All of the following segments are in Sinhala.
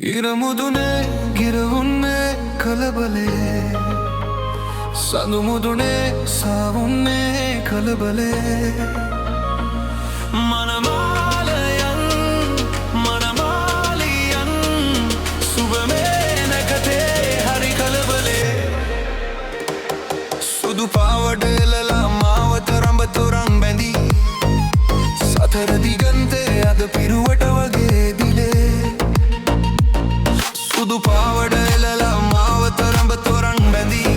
ඉරමුදුනේ ගිරවුන්නේ කලබලේ සඳුමුදුනේ සාවුන්නේ කලබලේ මනමාලයන් මනමාලියන් සුබමේ නැකතේ හරි කලබලේ සුදු පාවඩෙලලා මාවත රඹතොරන් බැඳී සතර දිගන්තේ අද පිරුවට වගේ දිලේ සුදු පාවඩෙලලා මාවත රඹතොරන් බැඳී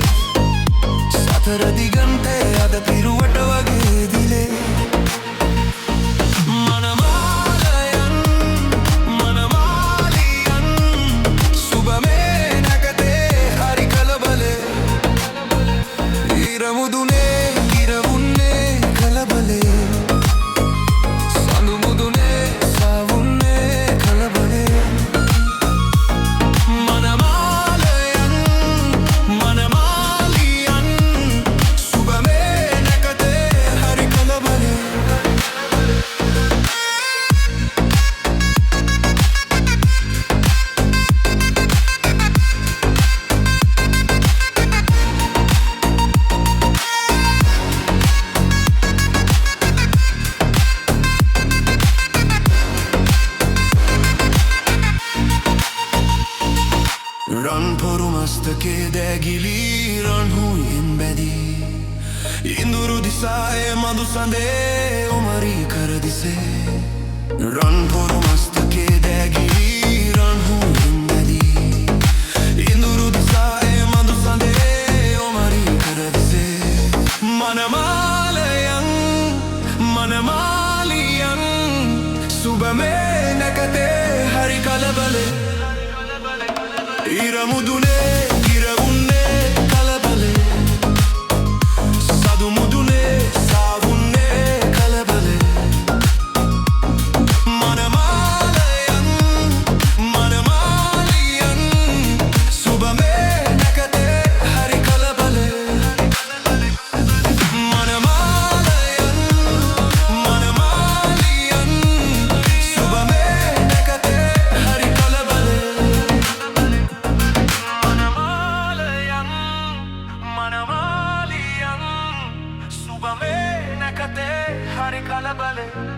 සතර දිගන්තේ අද පිරුවට වගේ දිලේ මනමාලයන් මනමාලියන් සුබමේ නැකතේ හරි කලබලේ ඉරමුදුනේ ගිරවුන්නේ කලබලේ සඳුමුදුනේ සාවුන්නේ කලබලේ මනමාලයන් මනමාලියන් සුබමේ නැකතේ හරි කලබලේ රන් පොරු මස්තකේ දැගිලී රන් හුයෙන් බැදී ඉඳුරු දිසායේ මදු සඳේ උමරී කර දිසේ රන් පොරු මස්තකේ දැගිලී රන් හුයෙන් බැදී ඉඳුරු දිසායේ මදු සඳේ උමරී කර දිසේ මනමාලයන් මනමාලියන් සුබමේ නැකතේ හරි කලබලේ ඉරමුදුනේ ගිරවුන්නේ කලබලේ සඳුමුදුනේ සාවුන්නේ කලබලේ මනමාලයන් මනමාලියන් සුබමේ නැකතේ හරි කලබලේ මනමාලයන් මනමාලියන් සුබමේ නැකතේ හරි කලබලේ මනමාලියන් සුබමේ නැකතේ හරි කලබලේ